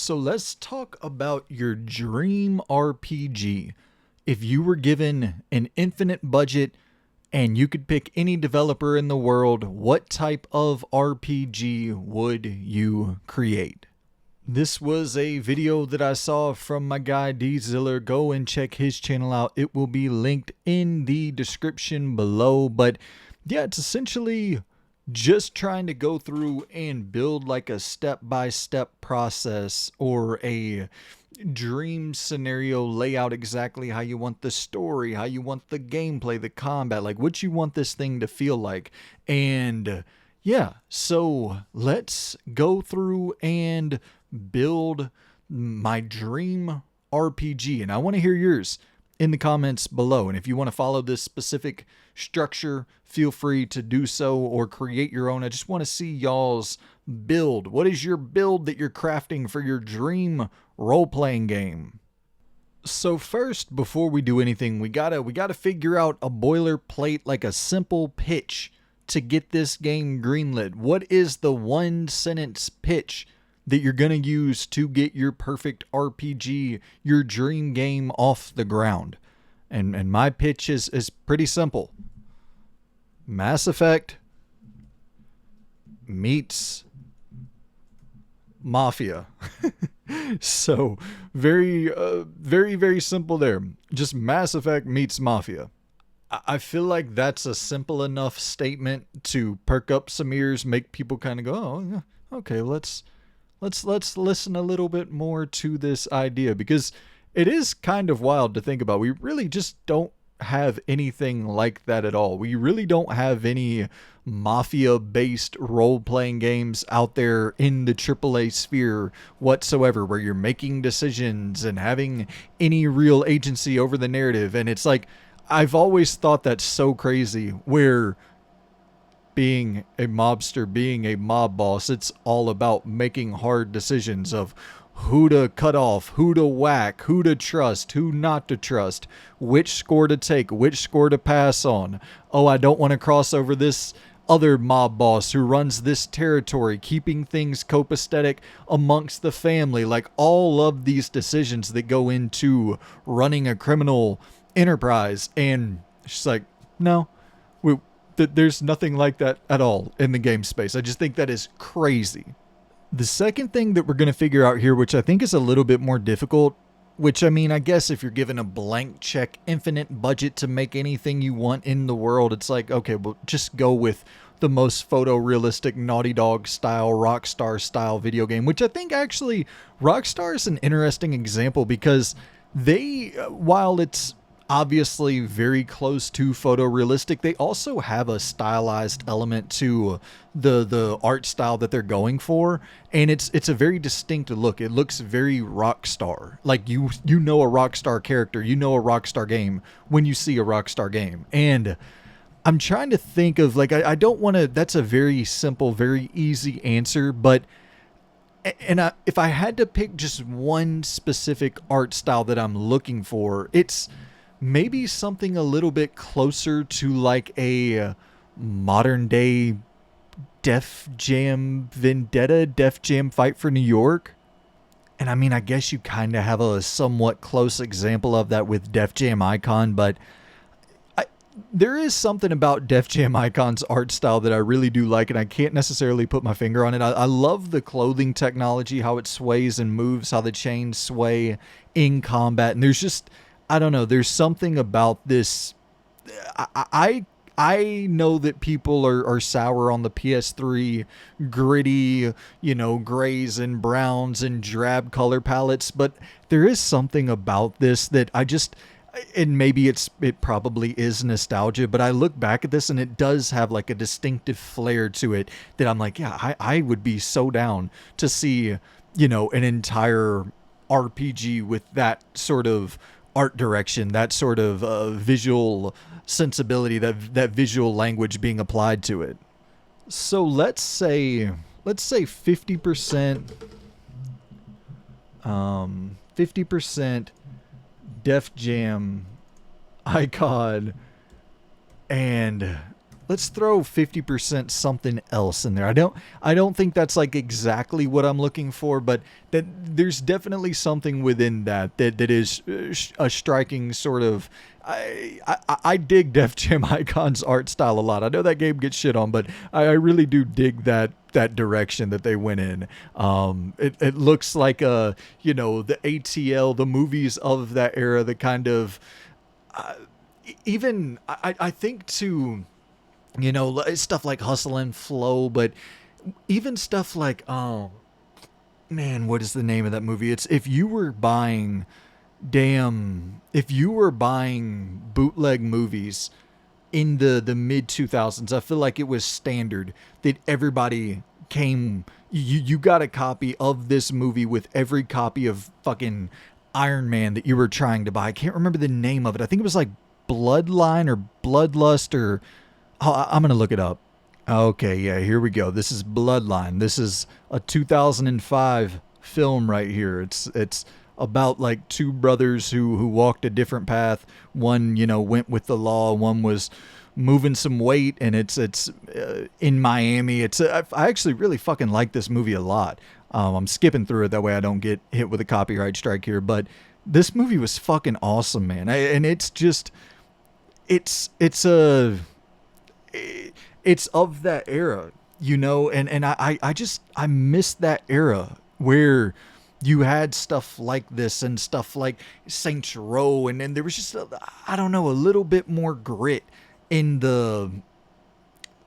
So let's talk about your dream RPG. If you were given an infinite budget and you could pick any developer in the world, what type of RPG would you create? This was a video that I saw from my guy D Ziller. Go and check his channel out. It will be linked in the description below. But yeah, it's essentially just trying to go through and build like a step-by-step process or a dream scenario, lay out exactly how you want the story, how you want the gameplay, the combat, like what you want this thing to feel like. And yeah, so let's go through and build my dream RPG. And I want to hear yours in the comments below. And if you want to follow this specific structure, feel free to do so or create your own. I just want to see y'all's build. What is your build that you're crafting for your dream role-playing game? So first, before we do anything, we gotta figure out a boilerplate, like a simple pitch to get this game greenlit. What is the one sentence pitch that you're gonna use to get your perfect RPG, your dream game off the ground? And my pitch is pretty simple. Mass Effect meets Mafia. So very simple there. Just Mass Effect meets Mafia. I feel like that's a simple enough statement to perk up some ears, make people kind of go, oh, yeah, okay, let's listen a little bit more to this idea, because it is kind of wild to think about. We really just don't have anything like that at all. We really don't have any mafia-based role-playing games out there in the AAA sphere whatsoever, where you're making decisions and having any real agency over the narrative. And it's like, I've always thought that's so crazy, where being a mobster, being a mob boss, it's all about making hard decisions of who to cut off, who to whack, who to trust, who not to trust, which score to take, which score to pass on. Oh, I don't want to cross over this other mob boss who runs this territory, keeping things copacetic amongst the family. Like, all of these decisions that go into running a criminal enterprise. And she's like, no, there's nothing like that at all in the game space. I just think that is crazy. The second thing that we're going to figure out here, which I think is a little bit more difficult, which, I mean, I guess if you're given a blank check, infinite budget to make anything you want in the world, it's like, okay, well, just go with the most photorealistic Naughty Dog style, Rockstar style video game, which I think actually Rockstar is an interesting example, because they, while it's obviously very close to photorealistic, they also have a stylized element to the art style that they're going for, and it's a very distinct look. It looks very Rockstar. Like, you know a Rockstar character, you know a Rockstar game when you see a Rockstar game. And I'm trying to think of, like, I don't want to, that's a very simple, very easy answer, but if I had to pick just one specific art style that I'm looking for, it's maybe something a little bit closer to like a modern day Def Jam Vendetta, Def Jam Fight for New York. And I mean, I guess you kind of have a somewhat close example of that with Def Jam Icon, but there is something about Def Jam Icon's art style that I really do like, and I can't necessarily put my finger on it. I love the clothing technology, how it sways and moves, how the chains sway in combat, and there's just, I don't know, there's something about this. I know that people are sour on the PS3 gritty, grays and browns and drab color palettes, but there is something about this that I just, and maybe it probably is nostalgia, but I look back at this and it does have like a distinctive flair to it that I'm like, yeah, I would be so down to see, an entire RPG with that sort of art direction, that sort of visual sensibility, that visual language being applied to it. So let's say 50%, 50% Def Jam Icon and let's throw 50% something else in there. I don't think that's like exactly what I'm looking for, but that there's definitely something within that is a striking sort of. I dig Def Jam Icon's art style a lot. I know that game gets shit on, but I really do dig that direction that they went in. It looks like the ATL, the movies of that era, the kind of even I think to stuff like Hustle and Flow, but even stuff like, oh man, what is the name of that movie? It's if you were buying bootleg movies in the mid 2000s, I feel like it was standard that everybody you got a copy of this movie with every copy of fucking Iron Man that you were trying to buy. I can't remember the name of it. I think it was like Bloodline or Bloodlust or I'm going to look it up. Okay, yeah, here we go. This is Bloodline. This is a 2005 film right here. It's about like two brothers who walked a different path. One, went with the law. One was moving some weight, and it's in Miami. I actually really fucking like this movie a lot. I'm skipping through it that way I don't get hit with a copyright strike here, but this movie was fucking awesome, man. And it's just it's of that era, and I miss that era where you had stuff like this and stuff like Saints Row, and then there was just I don't know, a little bit more grit in the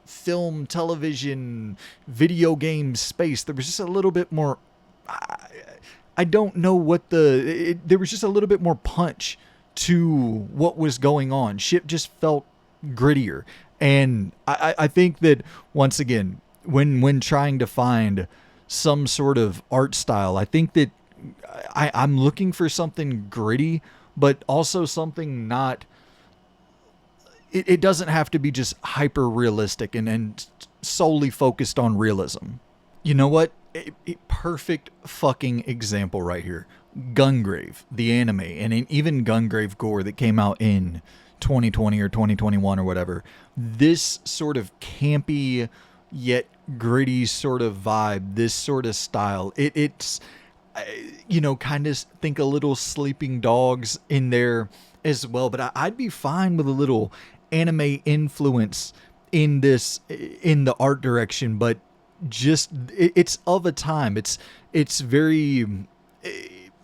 film, television, video game space. There was just a little bit more. I don't know what there was just a little bit more punch to what was going on. Shit just felt grittier. And I think that once again, when trying to find some sort of art style, I think that I'm looking for something gritty, but also something not. It doesn't have to be just hyper realistic and solely focused on realism. You know what? A perfect fucking example right here. Gungrave, the anime, and even Gungrave Gore that came out in 2020 or 2021 or whatever. This sort of campy yet gritty sort of vibe, this sort of style. It's kind of think a little Sleeping Dogs in there as well, but I'd be fine with a little anime influence in the art direction, but just it's of a time. It's very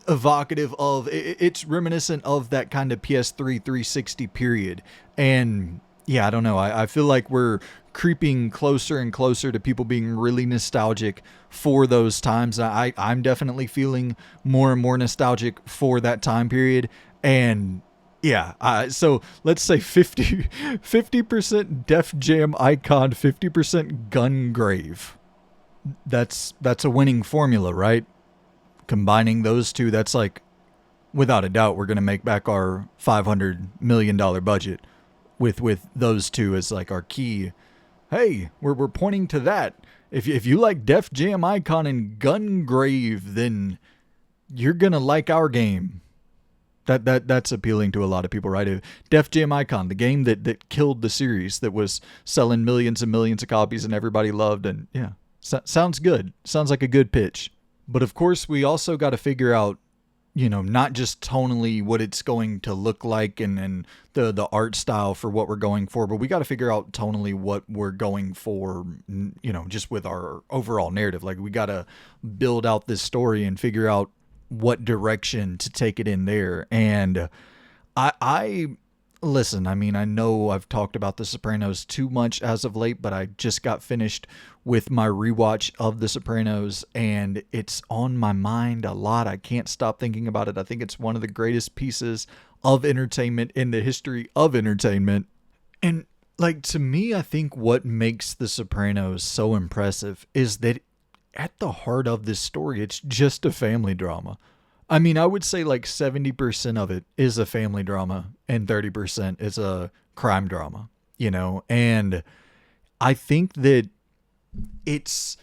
evocative of, it's reminiscent of that kind of PS3 360 period. And yeah, I don't know. I feel like we're creeping closer and closer to people being really nostalgic for those times. I'm definitely feeling more and more nostalgic for that time period. And yeah, so let's say 50% Def Jam Icon, 50% Gungrave. That's a winning formula, right? Combining those two, that's like, without a doubt, we're going to make back our $500 million budget with those two as like our key. Hey, we're pointing to that. If you like Def Jam Icon and Gungrave, then you're going to like our game. That's appealing to a lot of people, right? Def Jam Icon, the game that killed the series, that was selling millions and millions of copies and everybody loved, and yeah, sounds good. Sounds like a good pitch. But of course, we also got to figure out, not just tonally what it's going to look like and the art style for what we're going for, but we got to figure out tonally what we're going for, just with our overall narrative. Like, we got to build out this story and figure out what direction to take it in there. And I listen, I mean, I know I've talked about The Sopranos too much as of late, but I just got finished with my rewatch of The Sopranos, and it's on my mind a lot. I can't stop thinking about it. I think it's one of the greatest pieces of entertainment in the history of entertainment. And like, to me, I think what makes The Sopranos so impressive is that at the heart of this story, it's just a family drama. I mean, I would say like 70% of it is a family drama and 30% is a crime drama, and I think that it's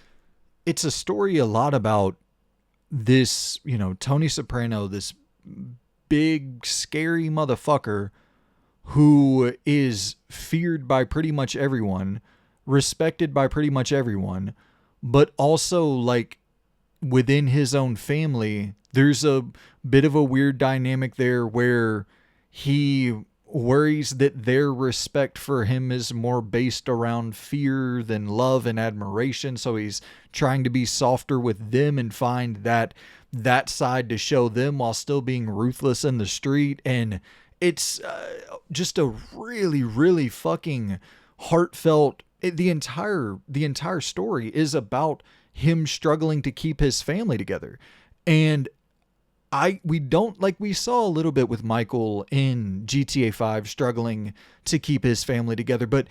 a story a lot about this, Tony Soprano, this big, scary motherfucker who is feared by pretty much everyone, respected by pretty much everyone, but also like within his own family, there's a bit of a weird dynamic there where he worries that their respect for him is more based around fear than love and admiration. So he's trying to be softer with them and find that side to show them while still being ruthless in the street. And it's just a really, really fucking heartfelt. The entire story is about him struggling to keep his family together. And we don't, like we saw a little bit with Michael in GTA 5 struggling to keep his family together, but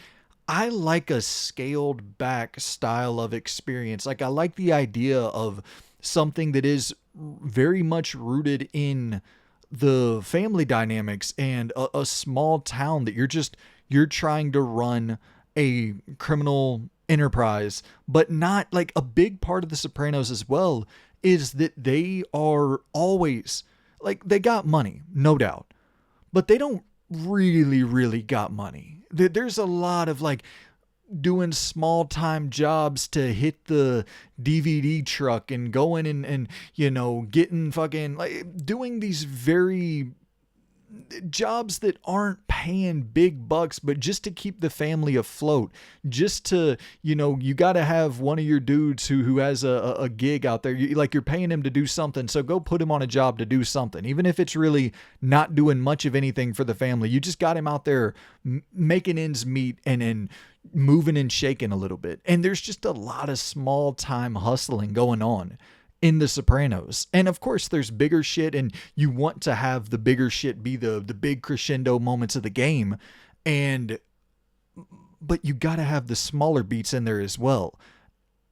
I like a scaled back style of experience. Like I like the idea of something that is very much rooted in the family dynamics and a small town that you're trying to run a criminal enterprise, but not like a big part of The Sopranos as well is that they are always like they got money, no doubt, but they don't really got money. There's a lot of like doing small time jobs to hit the DVD truck and going and getting fucking like doing these very jobs that aren't paying big bucks, but just to keep the family afloat, just to, you got to have one of your dudes who has a gig out there. You're paying him to do something. So go put him on a job to do something, even if it's really not doing much of anything for the family. You just got him out there making ends meet and moving and shaking a little bit. And there's just a lot of small time hustling going on in The Sopranos. And of course there's bigger shit, and you want to have the bigger shit be the big crescendo moments of the game, but you got to have the smaller beats in there as well.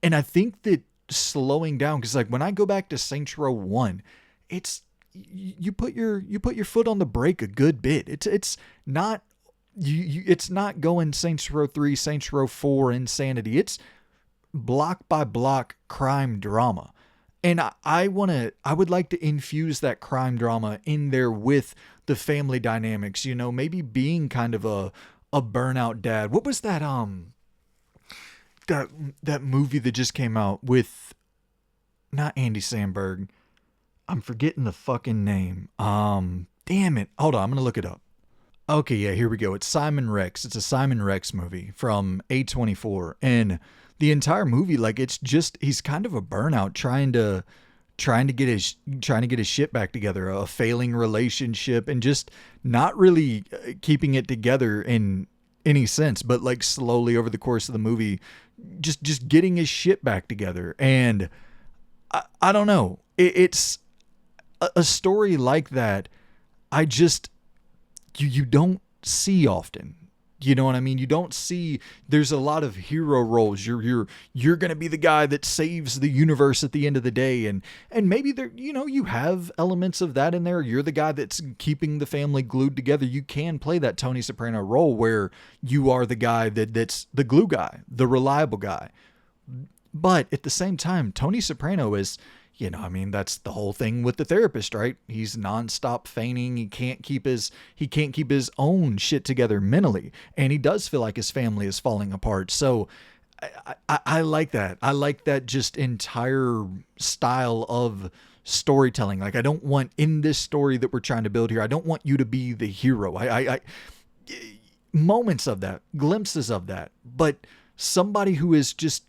And I think that slowing down, because like when I go back to Saints Row 1, it's you put your foot on the brake a good bit. It's not it's not going Saints Row 3, Saints Row 4 insanity. It's block by block crime drama. And I would like to infuse that crime drama in there with the family dynamics, maybe being kind of a burnout dad. What was that that movie that just came out with not Andy Samberg? I'm forgetting the fucking name. Damn it. Hold on, I'm going to look it up. Okay, yeah, here we go. It's Simon Rex. It's a Simon Rex movie from A24, and the entire movie, like it's just he's kind of a burnout trying to get his shit back together, a failing relationship, and just not really keeping it together in any sense, but like slowly over the course of the movie, just getting his shit back together. And I don't know, it's a story like that. You don't see often. You know what I mean? You don't see, there's a lot of hero roles. You're going to be the guy that saves the universe at the end of the day. And maybe there, you have elements of that in there. You're the guy that's keeping the family glued together. You can play that Tony Soprano role where you are the guy that's the glue guy, the reliable guy. But at the same time, Tony Soprano is, that's the whole thing with the therapist, right? He's nonstop feigning. He can't keep his own shit together mentally. And he does feel like his family is falling apart. So I like that. I like that just entire style of storytelling. Like I don't want in this story that we're trying to build here, I don't want you to be the hero. I moments of that, glimpses of that, but somebody who is just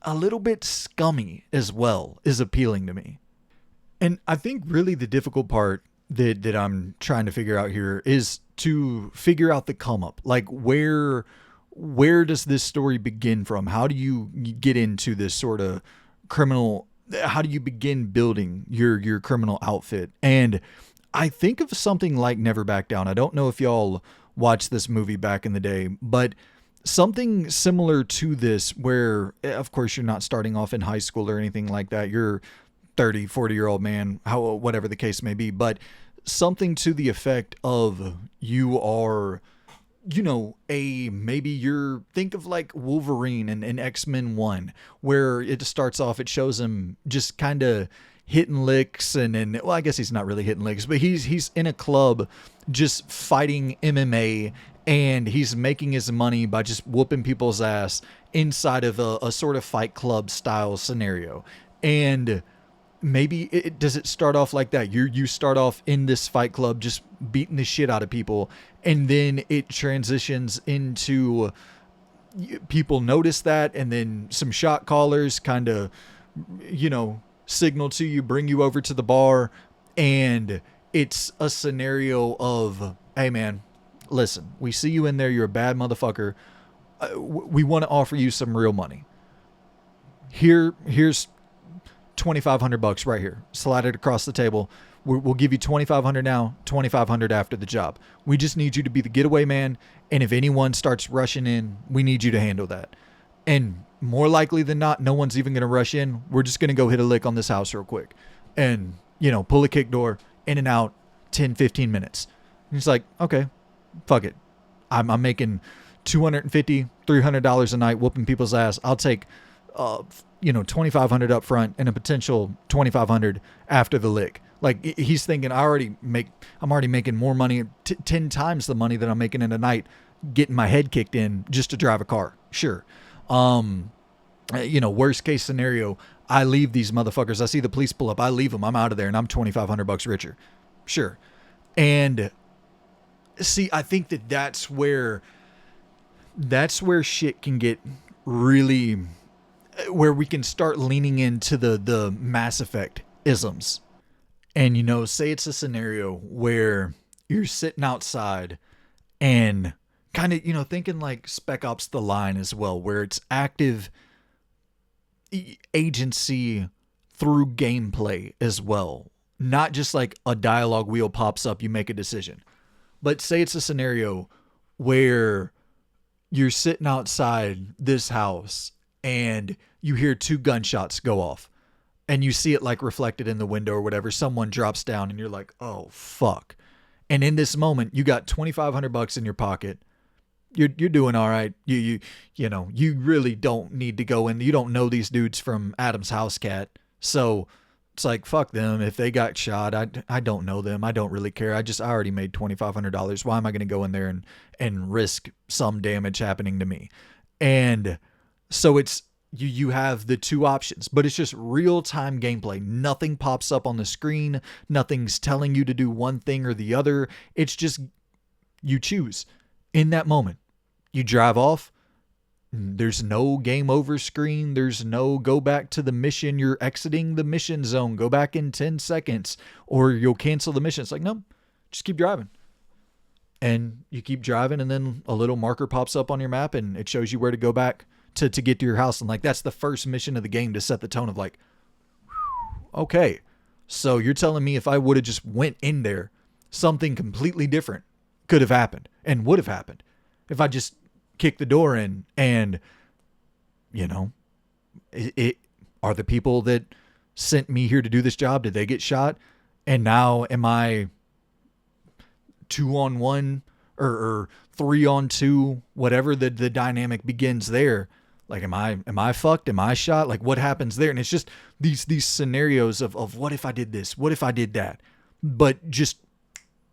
a little bit scummy as well is appealing to me. And I think really the difficult part that I'm trying to figure out here is to figure out the come up. Like where does this story begin from? How do you get into this sort of criminal? How do you begin building your criminal outfit? And I think of something like Never Back Down. I don't know if y'all watched this movie back in the day, but something similar to this where, of course, you're not starting off in high school or anything like that. You're 30, 40-year-old man, whatever the case may be, but something to the effect of you are, maybe think of like Wolverine in X-Men 1, where it starts off, it shows him just kind of, hitting licks and well, I guess he's not really hitting licks, but he's in a club just fighting MMA, and he's making his money by just whooping people's ass inside of a sort of Fight Club style scenario. And maybe does it start off like that? You start off in this Fight Club just beating the shit out of people, and then it transitions into people notice that, and then some shot callers kind of, signal to you, bring you over to the bar, and it's a scenario of, hey man, listen, we see you in there, you're a bad motherfucker. We want to offer you some real money. Here's $2,500 right here. Slide it across the table. We'll give you $2,500 now, $2,500 after the job. We just need you to be the getaway man, and if anyone starts rushing in, we need you to handle that. And more likely than not, no one's even going to rush in. We're just going to go hit a lick on this house real quick, and pull a kick door, in and out, 10, 15 minutes. And it's like, okay, fuck it. I'm making $250, $300 a night whooping people's ass. I'll take $2,500 up front and a potential $2,500 after the lick. Like, he's thinking, I'm already making more money, 10 times the money that I'm making in a night, getting my head kicked in just to drive a car. Sure. Worst case scenario, I leave these motherfuckers. I see the police pull up. I leave them. I'm out of there, and I'm $2,500 richer. Sure. And see, I think that's where shit can get really, where we can start leaning into the Mass Effect isms. And, say it's a scenario where you're sitting outside and kind of, thinking like Spec Ops The Line as well, where it's active agency through gameplay as well. Not just like a dialogue wheel pops up, you make a decision. But say it's a scenario where you're sitting outside this house and you hear 2 gunshots go off. And you see it like reflected in the window or whatever. Someone drops down and you're like, oh, fuck. And in this moment, you got $2,500 in your pocket. You're doing all right. You really don't need to go in. You don't know these dudes from Adam's House Cat. So it's like, fuck them. If they got shot, I don't know them. I don't really care. I already made $2,500. Why am I going to go in there and risk some damage happening to me? And so it's, you have the 2 options, but it's just real-time gameplay. Nothing pops up on the screen. Nothing's telling you to do one thing or the other. It's just you choose in that moment. You drive off. There's no game over screen. There's no go back to the mission. You're exiting the mission zone. Go back in 10 seconds or you'll cancel the mission. It's like, no, just keep driving. And you keep driving, and then a little marker pops up on your map and it shows you where to go back to get to your house. And like, that's the first mission of the game to set the tone of like, okay, so you're telling me if I would have just went in there, something completely different could have happened and would have happened if I just kicked the door in. And it are the people that sent me here to do this job, did they get shot? And now am I 2-on-1 or 3-on-2, whatever the dynamic begins there? Like, am I fucked? Am I shot? Like, what happens there? And it's just these scenarios of what if I did this? What if I did that? But just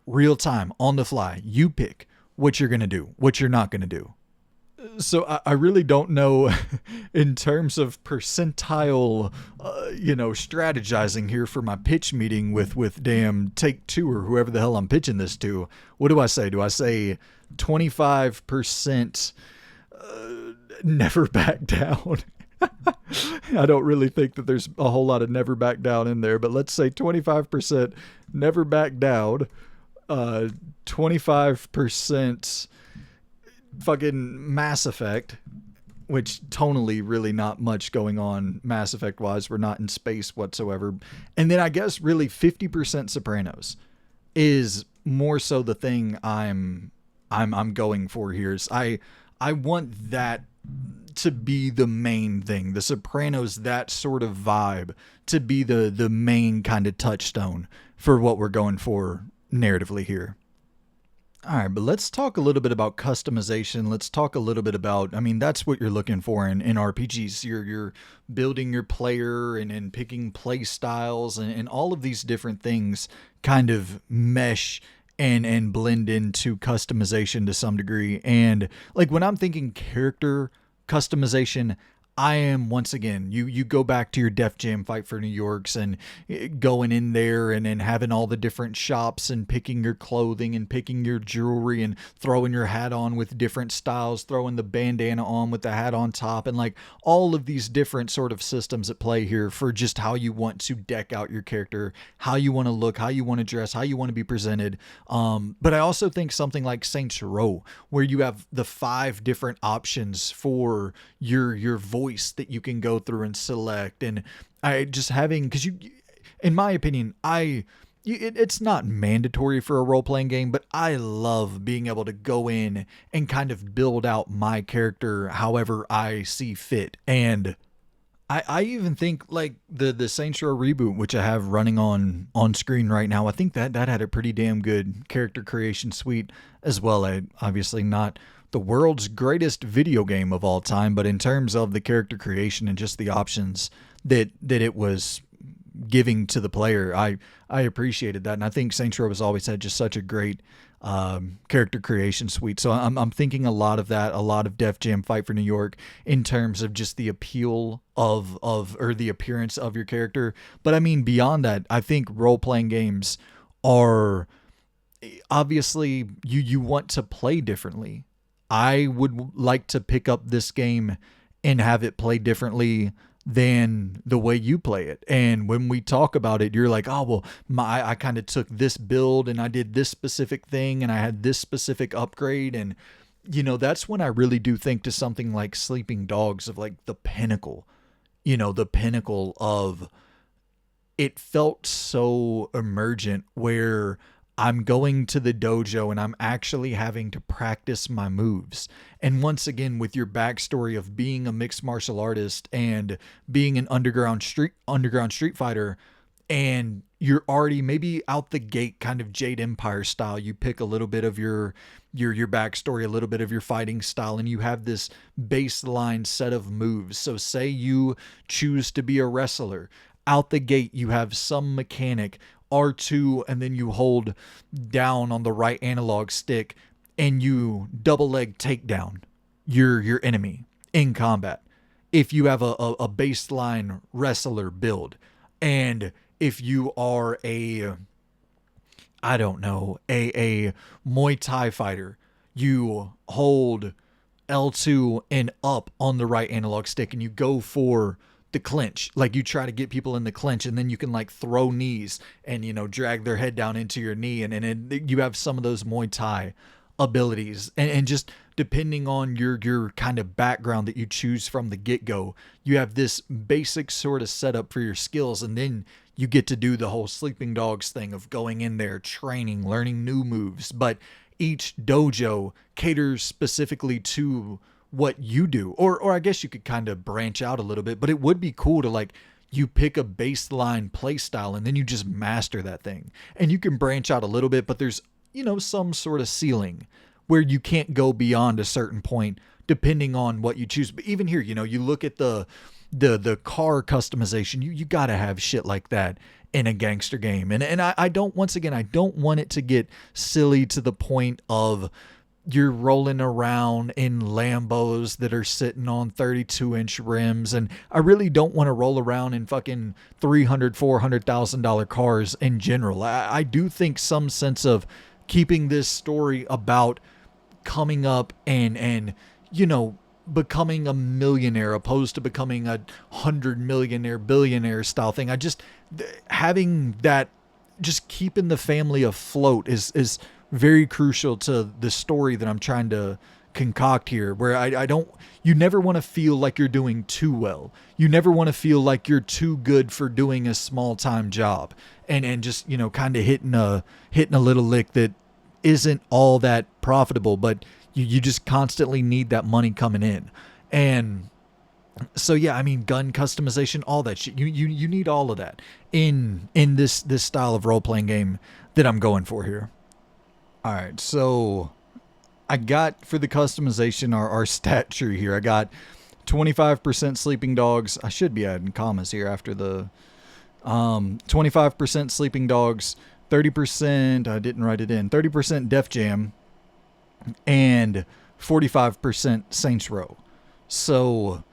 real time, on the fly, you pick what you're going to do, what you're not going to do. So I really don't know in terms of percentile, strategizing here for my pitch meeting with damn Take-Two or whoever the hell I'm pitching this to. What do I say? Do I say 25%? Never back down? I don't really think that there's a whole lot of never back down in there, but let's say 25% never back down, 25% fucking Mass Effect, which tonally really not much going on Mass Effect wise. We're not in space whatsoever. And then I guess really 50% Sopranos is more so the thing I'm going for here. Is I want that to be the main thing. The Sopranos, that sort of vibe, to be the main kind of touchstone for what we're going for narratively here. All right, but let's talk a little bit about customization. Let's talk a little bit about, I mean, that's what you're looking for in RPGs. You're building your player and picking play styles and all of these different things kind of mesh and blend into customization to some degree. And like when I'm thinking character customization, I am once again, you go back to your Def Jam Fight for New Yorks and going in there and having all the different shops and picking your clothing and picking your jewelry and throwing your hat on with different styles, throwing the bandana on with the hat on top, and like all of these different sort of systems at play here for just how you want to deck out your character, how you want to look, how you want to dress, how you want to be presented. But I also think something like Saints Row, where you have the 5 different options for your voice that you can go through and select, and I just having, because you, in my opinion, it's not mandatory for a role-playing game, but I love being able to go in and kind of build out my character however I see fit. And I even think like the Saints Row reboot, which I have running on screen right now, I think that had a pretty damn good character creation suite as well. I obviously not the world's greatest video game of all time, but in terms of the character creation and just the options that it was giving to the player, I appreciated that, and I think Saints Row has always had just such a great character creation suite. So I'm thinking a lot of that, a lot of Def Jam Fight for New York in terms of just the appeal of or the appearance of your character. But I mean, beyond that, I think role playing games are obviously you want to play differently. I would like to pick up this game and have it play differently than the way you play it. And when we talk about it, you're like, oh, well, I kind of took this build and I did this specific thing and I had this specific upgrade. And, you know, that's when I really do think to something like Sleeping Dogs of like the pinnacle, the pinnacle of it felt so emergent where I'm going to the dojo and I'm actually having to practice my moves. And once again, with your backstory of being a mixed martial artist and being an underground street fighter, and you're already maybe out the gate kind of Jade Empire style. You pick a little bit of your backstory, a little bit of your fighting style, and you have this baseline set of moves. So say you choose to be a wrestler. Out the gate, you have some mechanic, R2, and then you hold down on the right analog stick and you double leg takedown your enemy in combat. If you have a baseline wrestler build, and if you are a Muay Thai fighter, you hold L2 and up on the right analog stick and you go for the clinch. Like you try to get people in the clinch, and then you can like throw knees and, drag their head down into your knee. And you have some of those Muay Thai abilities, and just depending on your kind of background that you choose from the get-go, you have this basic sort of setup for your skills. And then you get to do the whole Sleeping Dogs thing of going in there, training, learning new moves. But each dojo caters specifically to what you do, or I guess you could kind of branch out a little bit, but it would be cool to like you pick a baseline play style and then you just master that thing, and you can branch out a little bit, but there's some sort of ceiling where you can't go beyond a certain point depending on what you choose. But even here, you look at the car customization, you gotta have shit like that in a gangster game, and I don't want it to get silly to the point of you're rolling around in Lambos that are sitting on 32-inch rims. And I really don't want to roll around in fucking $300,000-$400,000 cars in general. I do think some sense of keeping this story about coming up and becoming a millionaire opposed to becoming a 100-millionaire billionaire style thing. Having that, just keeping the family afloat is very crucial to the story that I'm trying to concoct here, where you never want to feel like you're doing too well. You never want to feel like you're too good for doing a small time job and just, kind of hitting a little lick that isn't all that profitable, but you just constantly need that money coming in. And so, yeah, I mean, gun customization, all that shit, you need all of that in this style of role-playing game that I'm going for here. All right, so I got for the customization our stat tree here. I got 25% sleeping dogs. I should be adding commas here after the 25% sleeping dogs, 30%, I didn't write it in, 30% Def Jam, and 45% Saints Row. So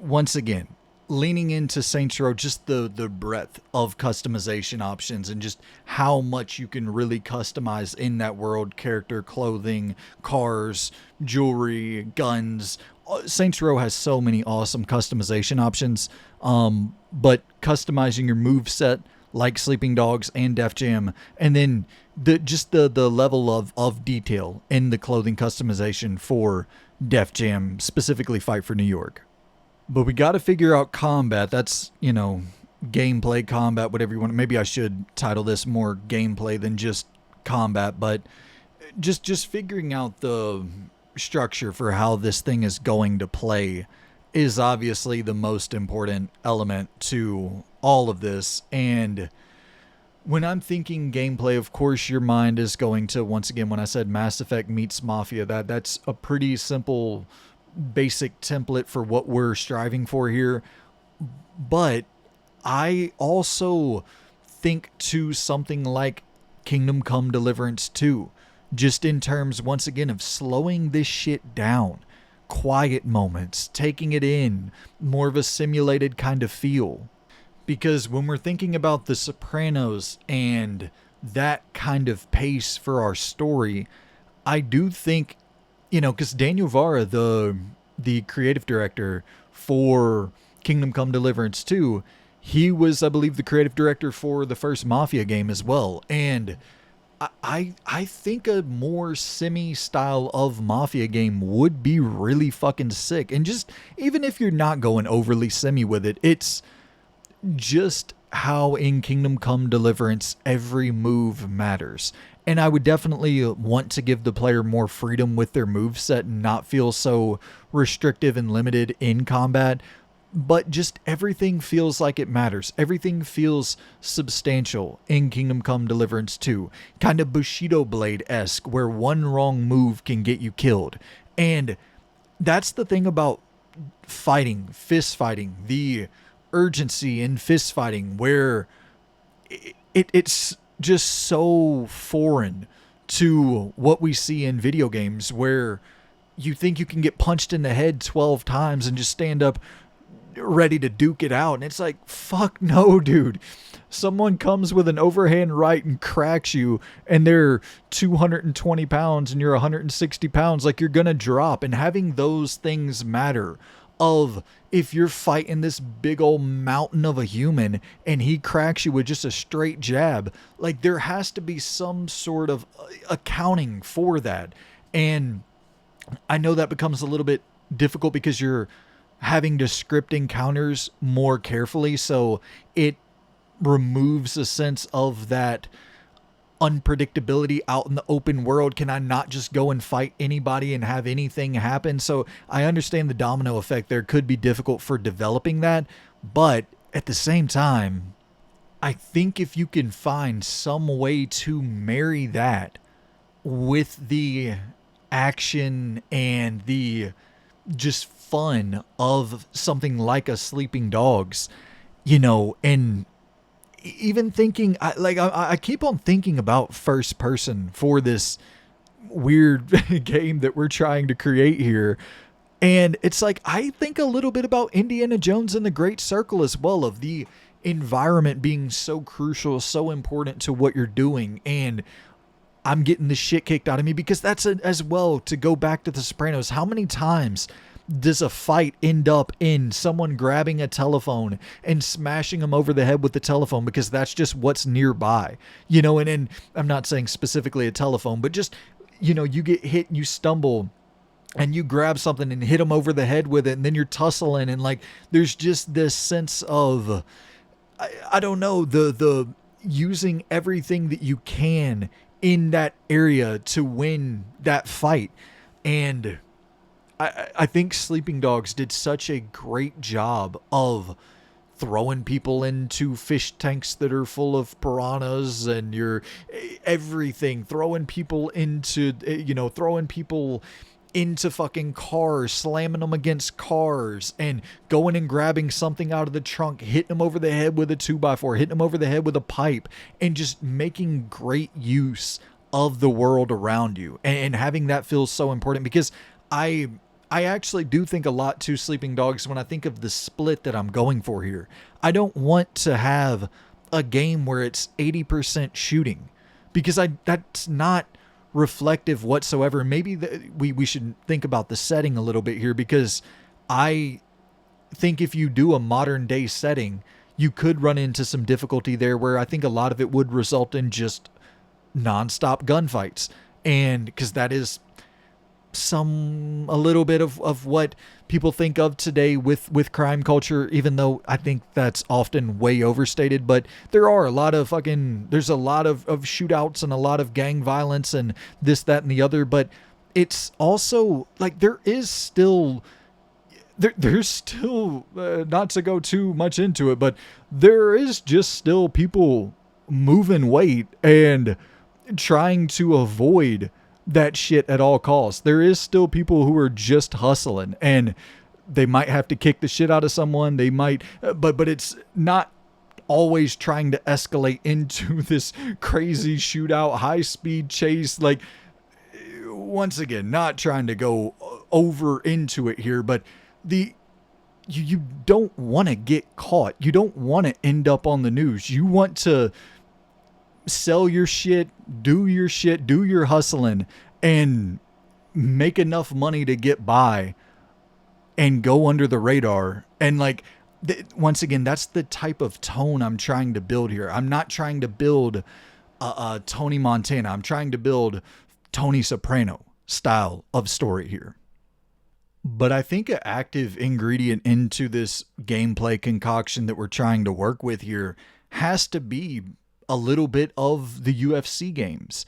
once again, leaning into Saints Row, just the breadth of customization options and just how much you can really customize in that world: character, clothing, cars, jewelry, guns. Saints Row has so many awesome customization options. But customizing your move set like Sleeping Dogs and Def Jam, and then the level of detail in the clothing customization for Def Jam, specifically Fight for New York. But we got to figure out combat. That's, gameplay, combat, whatever you want. Maybe I should title this more gameplay than just combat, but just figuring out the structure for how this thing is going to play is obviously the most important element to all of this. And when I'm thinking gameplay, of course, your mind is going to, once again, when I said Mass Effect meets Mafia, that's a pretty simple, basic template for what we're striving for here. But I also think to something like Kingdom Come Deliverance 2, just in terms, once again, of slowing this shit down. Quiet moments, taking it in, more of a simulated kind of feel. Because when we're thinking about The Sopranos and that kind of pace for our story, I do think, because Daniel Vara, the creative director for Kingdom Come Deliverance 2, he was, I believe, the creative director for the first Mafia game as well. And I think a more semi style of Mafia game would be really fucking sick. And just, even if you're not going overly semi with it, it's just how in Kingdom Come Deliverance every move matters. And I would definitely want to give the player more freedom with their moveset and not feel so restrictive and limited in combat. But just everything feels like it matters. Everything feels substantial in Kingdom Come Deliverance 2. Kind of Bushido Blade-esque, where one wrong move can get you killed. And that's the thing about fighting, fist fighting, the urgency in fist fighting, where it's just so foreign to what we see in video games, where you think you can get punched in the head 12 times and just stand up ready to duke it out. And it's like, fuck no, dude. Someone comes with an overhand right and cracks you, and they're 220 pounds and you're 160 pounds. Like, you're gonna drop. And having those things matter, of if you're fighting this big old mountain of a human and he cracks you with just a straight jab, like, there has to be some sort of accounting for that. And I know that becomes a little bit difficult because you're having to script encounters more carefully, so it removes a sense of that unpredictability out in the open world. Can I not just go and fight anybody and have anything happen? So I understand the domino effect there could be difficult for developing that, but at the same time, I think if you can find some way to marry that with the action and the just fun of something like a Sleeping Dogs, and even thinking, I keep on thinking about first person for this weird game that we're trying to create here. And it's like, I think a little bit about Indiana Jones and the Great Circle as well, of the environment being so crucial, so important to what you're doing. And I'm getting the shit kicked out of me because that's as well, to go back to The Sopranos. How many times does a fight end up in someone grabbing a telephone and smashing them over the head with the telephone because that's just what's nearby? And I'm not saying specifically a telephone, but just, you get hit, you stumble, and you grab something and hit them over the head with it, and then you're tussling, and like, there's just this sense of, I don't know, the using everything that you can in that area to win that fight. And I think Sleeping Dogs did such a great job of throwing people into fish tanks that are full of piranhas, and you're everything, throwing people into, throwing people into fucking cars, slamming them against cars, and going and grabbing something out of the trunk, hitting them over the head with a 2x4, hitting them over the head with a pipe, and just making great use of the world around you. And having that feel so important, because I actually do think a lot to Sleeping Dogs when I think of the split that I'm going for here. I don't want to have a game where it's 80% shooting, because that's not reflective whatsoever. Maybe we should think about the setting a little bit here, because I think if you do a modern day setting, you could run into some difficulty there, where I think a lot of it would result in just nonstop gunfights. And because that is a little bit of what people think of today with crime culture, even though I think that's often way overstated. But there's a lot of shootouts and a lot of gang violence and this, that, and the other. But it's also like there's still not to go too much into it, but there is just still people moving weight and trying to avoid that shit at all costs. There is still people who are just hustling, and they might have to kick the shit out of someone. They might, but it's not always trying to escalate into this crazy shootout, high speed chase. Like, once again, not trying to go over into it here, but you don't want to get caught. You don't want to end up on the news. You want to sell your shit, do your hustling, and make enough money to get by and go under the radar. And like, once again, that's the type of tone I'm trying to build here. I'm not trying to build a Tony Montana. I'm trying to build Tony Soprano style of story here. But I think an active ingredient into this gameplay concoction that we're trying to work with here has to be a little bit of the UFC games.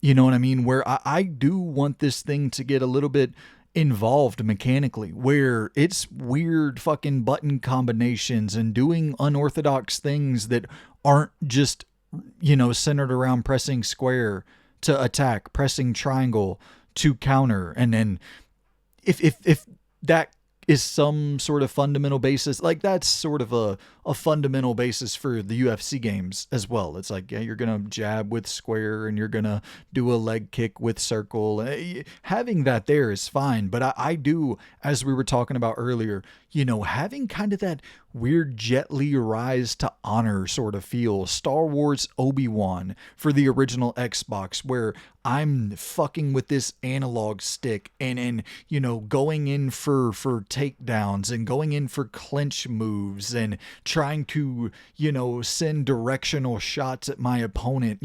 You know what I mean? Where I do want this thing to get a little bit involved mechanically, where it's weird fucking button combinations and doing unorthodox things that aren't just, centered around pressing square to attack, pressing triangle to counter. And then if that is some sort of fundamental basis, like that's sort of a fundamental basis for the UFC games as well. It's like, yeah, you're going to jab with square and you're going to do a leg kick with circle. Having that there is fine. But I do, as we were talking about earlier, having kind of that weird Jet Li Rise to Honor sort of feel. Star Wars Obi-Wan for the original Xbox, where I'm fucking with this analog stick and going in for takedowns and going in for clinch moves and trying to, send directional shots at my opponent.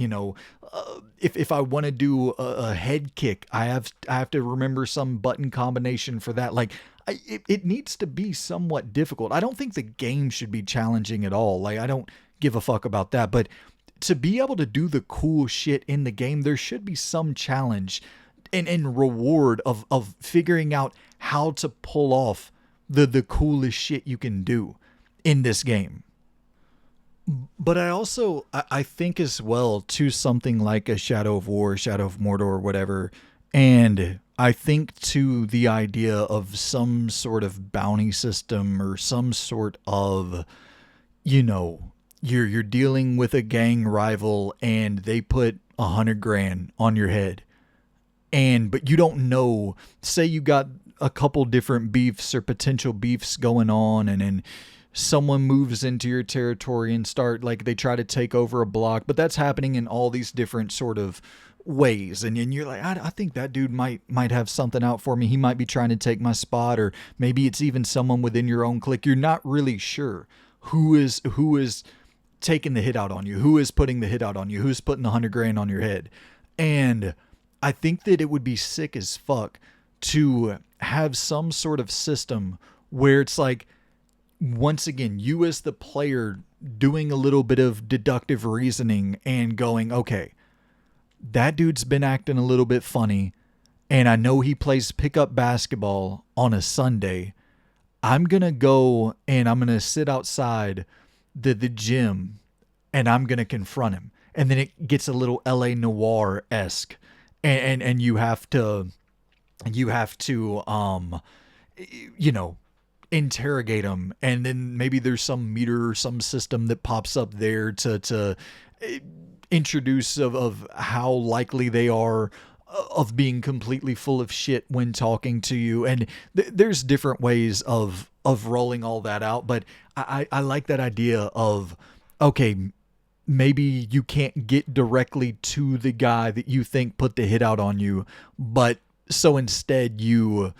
If I want to do a head kick, I have to remember some button combination for that. Like, it needs to be somewhat difficult. I don't think the game should be challenging at all. Like, I don't give a fuck about that. But to be able to do the cool shit in the game, there should be some challenge and reward of figuring out how to pull off the coolest shit you can do in this game. But I think as well to something like a Shadow of War, Shadow of Mordor, or whatever. And I think to the idea of some sort of bounty system or some sort of, you're dealing with a gang rival and they put $100,000 on your head. But you don't know, say you got a couple different beefs or potential beefs going on, and then someone moves into your territory and they try to take over a block, but that's happening in all these different sort of ways. And you're like, I think that dude might have something out for me. He might be trying to take my spot, or maybe it's even someone within your own clique. You're not really sure who is taking the hit out on you, who is putting the hit out on you, who's putting $100,000 on your head. And I think that it would be sick as fuck to have some sort of system where it's like, once again, you as the player doing a little bit of deductive reasoning and going, okay, that dude's been acting a little bit funny, and I know he plays pickup basketball on a Sunday. I'm going to go and I'm going to sit outside the gym and I'm going to confront him. And then it gets a little LA Noir esque. And you have to, you know, interrogate him. And then maybe there's some meter or some system that pops up there to introduce of how likely they are of being completely full of shit when talking to you. And there's different ways of rolling all that out, but I like that idea of, okay, maybe you can't get directly to the guy that you think put the hit out on you, but so instead you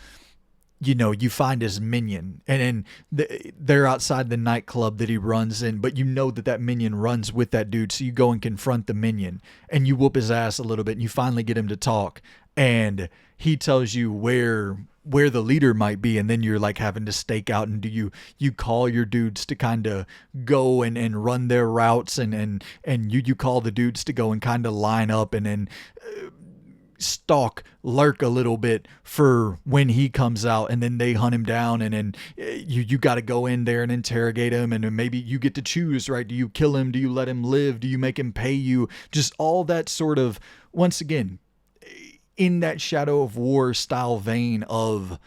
find his minion, and then they're outside the nightclub that he runs in, but you know that minion runs with that dude. So you go and confront the minion and you whoop his ass a little bit and you finally get him to talk, and he tells you where the leader might be. And then you're like having to stake out, and you call your dudes to kind of go and run their routes, and you call the dudes to go and kind of line up and then lurk a little bit for when he comes out, and then they hunt him down, and then you got to go in there and interrogate him, and then maybe you get to choose, right? Do you kill him? Do you let him live? Do you make him pay you? Just all that sort of, once again, in that Shadow of War style vein of,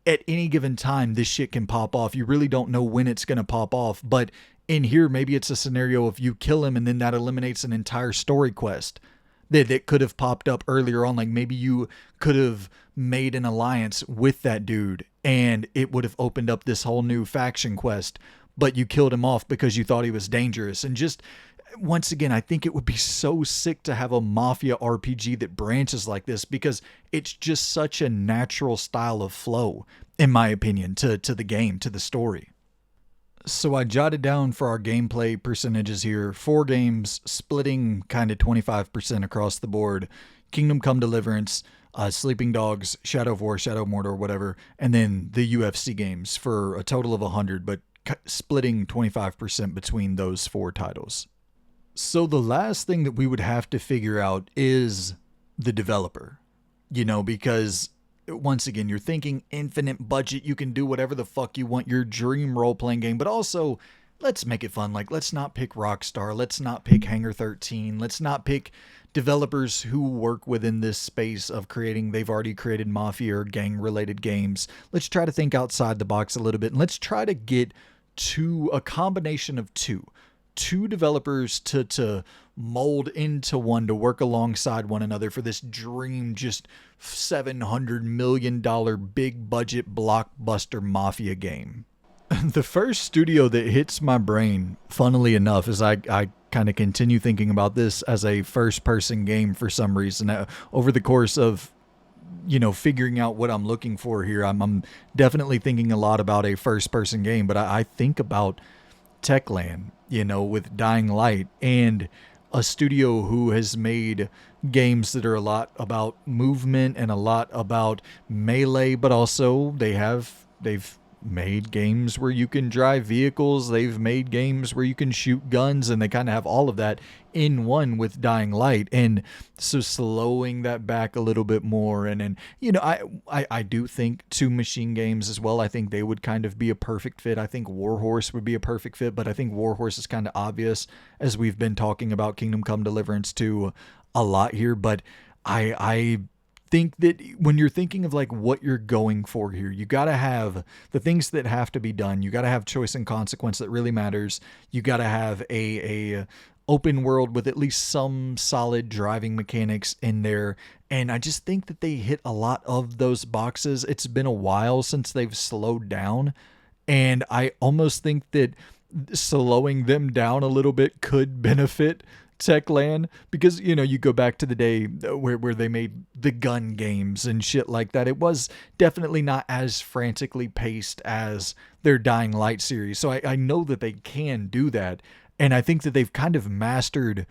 at any given time this shit can pop off. You really don't know when it's going to pop off, but in here maybe it's a scenario of you kill him and then that eliminates an entire story quest that could have popped up earlier on. Like maybe you could have made an alliance with that dude and it would have opened up this whole new faction quest, but you killed him off because you thought he was dangerous. And just, once again, I think it would be so sick to have a Mafia RPG that branches like this, because it's just such a natural style of flow, in my opinion, to the game, to the story. So I jotted down for our gameplay percentages here, 4 games splitting kind of 25% across the board: Kingdom Come Deliverance, Sleeping Dogs, Shadow of War, Shadow of Mordor, whatever, and then the UFC games for a total of 100, but splitting 25% between those 4 titles. So the last thing that we would have to figure out is the developer, because once again, you're thinking infinite budget. You can do whatever the fuck you want, your dream role-playing game, but also let's make it fun. Like, let's not pick Rockstar. Let's not pick Hangar 13. Let's not pick developers who work within this space of they've already created Mafia or gang-related games. Let's try to think outside the box a little bit, and let's try to get to a combination of two developers to mold into one, to work alongside one another for this dream, just $700 million big budget blockbuster Mafia game. The first studio that hits my brain, funnily enough, as I kind of continue thinking about this as a first person game for some reason, over the course of figuring out what I'm looking for here, I'm definitely thinking a lot about a first person game, but I think about Techland, with Dying Light, and a studio who has made games that are a lot about movement and a lot about melee, but also they've made games where you can drive vehicles, they've made games where you can shoot guns, and they kind of have all of that in one with Dying Light. And so slowing that back a little bit more, and then I do think Two Machine Games as well, I think they would kind of be a perfect fit. I think Warhorse would be a perfect fit, but I think Warhorse is kind of obvious, as we've been talking about Kingdom Come Deliverance 2 a lot here. But I think that when you're thinking of like what you're going for here, you got to have the things that have to be done. You got to have choice and consequence that really matters. You got to have a open world with at least some solid driving mechanics in there. And I just think that they hit a lot of those boxes. It's been a while since they've slowed down, and I almost think that slowing them down a little bit could benefit Techland, because you go back to the day where they made the gun games and shit like that. It was definitely not as frantically paced as their Dying Light series, so I know that they can do that, and I think that they've kind of mastered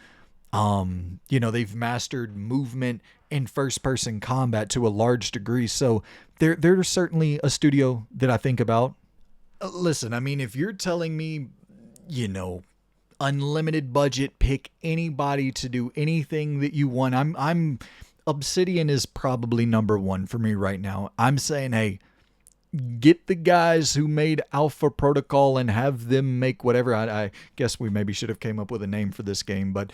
they've mastered movement and first person combat to a large degree. So they're certainly a studio that I think about. Listen, I mean, if you're telling me unlimited budget, pick anybody to do anything that you want, I'm Obsidian is probably number one for me right now. I'm saying, hey, get the guys who made Alpha Protocol and have them make whatever. I guess we maybe should have came up with a name for this game, but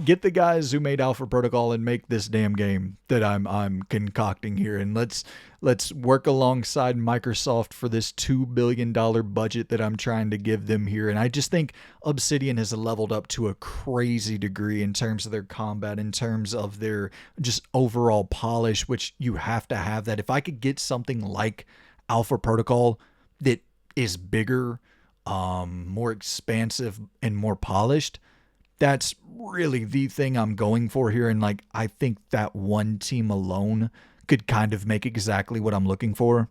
get the guys who made Alpha Protocol and make this damn game that I'm concocting here, and let's work alongside Microsoft for this $2 billion budget that I'm trying to give them here. And I just think Obsidian has leveled up to a crazy degree in terms of their combat, in terms of their just overall polish, which you have to have that. If I could get something like Alpha Protocol that is bigger, more expansive, and more polished, that's really the thing I'm going for here. And like, I think that one team alone could kind of make exactly what I'm looking for.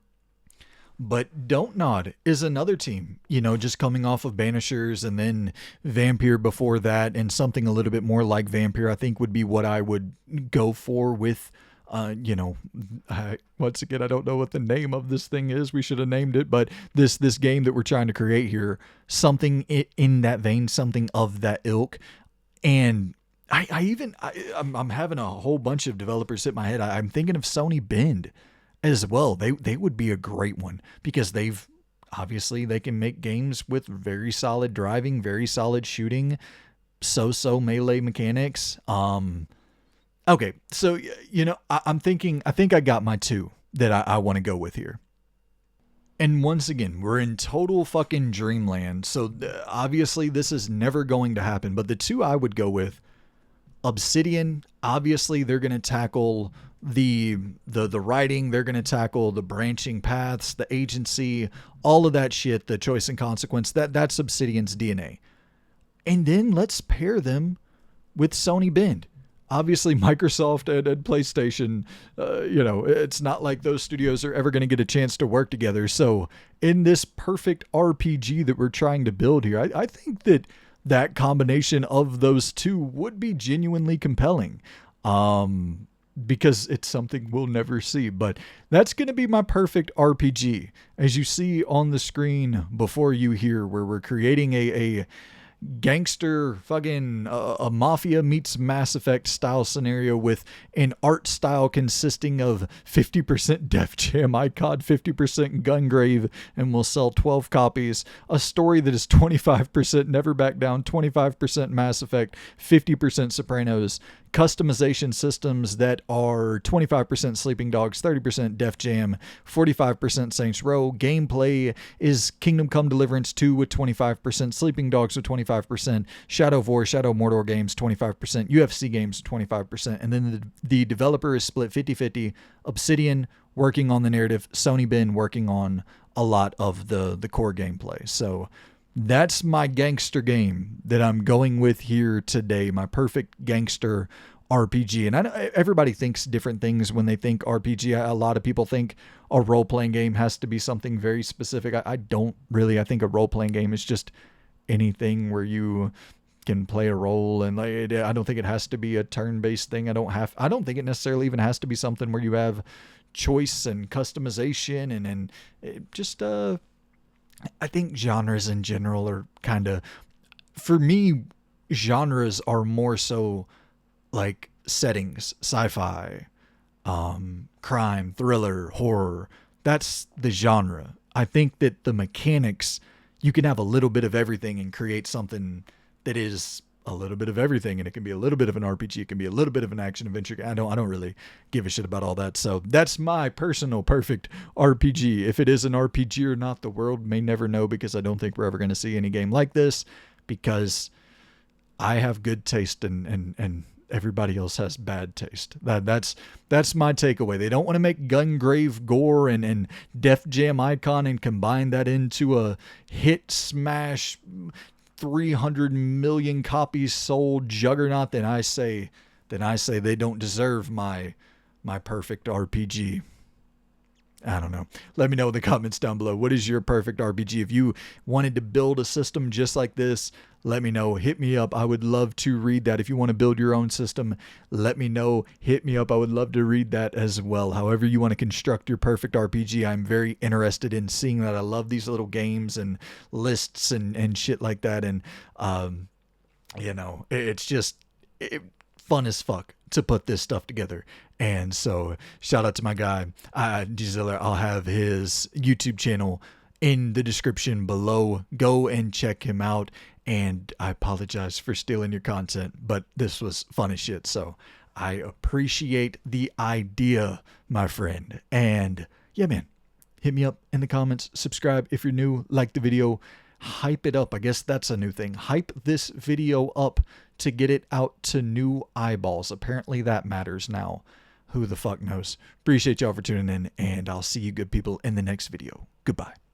But Don't Nod is another team, just coming off of Banishers and then Vampire before that, and something a little bit more like Vampire, I think would be what I would go for with once again, I don't know what the name of this thing is. We should have named it, but this game that we're trying to create here, something in that vein, something of that ilk. And I'm having a whole bunch of developers hit my head. I'm thinking of Sony Bend as well. They would be a great one, because they can make games with very solid driving, very solid shooting, so melee mechanics. Okay, so, I think I got my two that I want to go with here. And once again, we're in total fucking dreamland, so obviously this is never going to happen, but the two I would go with, Obsidian, obviously they're going to tackle the writing, they're going to tackle the branching paths, the agency, all of that shit, the choice and consequence, that's Obsidian's DNA. And then let's pair them with Sony Bend. Obviously, Microsoft and PlayStation, it's not like those studios are ever going to get a chance to work together. So in this perfect RPG that we're trying to build here, I think that combination of those two would be genuinely compelling, because it's something we'll never see. But that's going to be my perfect RPG. As you see on the screen before you here, where we're creating a gangster fucking a Mafia meets Mass Effect style scenario with an art style consisting of 50% Def Jam Icon, 50% Gungrave, and will sell 12 copies. A story that is 25% Never Back Down, 25% Mass Effect, 50% Sopranos. Customization systems that are 25% Sleeping Dogs, 30% Def Jam, 45% Saints Row. Gameplay is Kingdom Come Deliverance 2 with 25%, Sleeping Dogs with 25%, Shadow of War, Shadow of Mordor games 25%, UFC games 25%, and then the developer is split 50-50. Obsidian working on the narrative, Sony Bend working on a lot of the core gameplay. So that's my gangster game that I'm going with here today, my perfect gangster RPG. And I know everybody thinks different things when they think RPG. A lot of people think a role-playing game has to be something very specific. I don't really. I think a role-playing game is just anything where you can play a role, and I don't think it has to be a turn-based thing. I don't think it necessarily even has to be something where you have choice and customization and it just I think genres in general are kind of, for me, genres are more so like settings, sci-fi, crime, thriller, horror. That's the genre. I think that the mechanics, you can have a little bit of everything and create something that is a little bit of everything, and it can be a little bit of an RPG, it can be a little bit of an action adventure. I don't really give a shit about all that. So that's my personal perfect RPG. If it is an RPG or not, the world may never know, because I don't think we're ever going to see any game like this, because I have good taste and everybody else has bad taste. That's my takeaway. They don't want to make Gungrave gore and Def Jam Icon and combine that into a hit smash 300 million copies sold juggernaut. Then I say they don't deserve my perfect RPG. I don't know. Let me know in the comments down below. What is your perfect RPG? If you wanted to build a system just like this, let me know. Hit me up. I would love to read that. If you want to build your own system, let me know. Hit me up. I would love to read that as well. However you want to construct your perfect RPG, I'm very interested in seeing that. I love these little games and lists and shit like that. And, it's just... fun as fuck to put this stuff together. And so shout out to my guy, Gisela. I'll have his YouTube channel in the description below. Go and check him out. And I apologize for stealing your content, but this was fun as shit. So I appreciate the idea, my friend. And yeah, man, hit me up in the comments. Subscribe if you're new. Like the video. Hype it up. I guess that's a new thing. Hype this video up to get it out to new eyeballs. Apparently that matters now. Who the fuck knows? Appreciate y'all for tuning in, and I'll see you good people in the next video. Goodbye.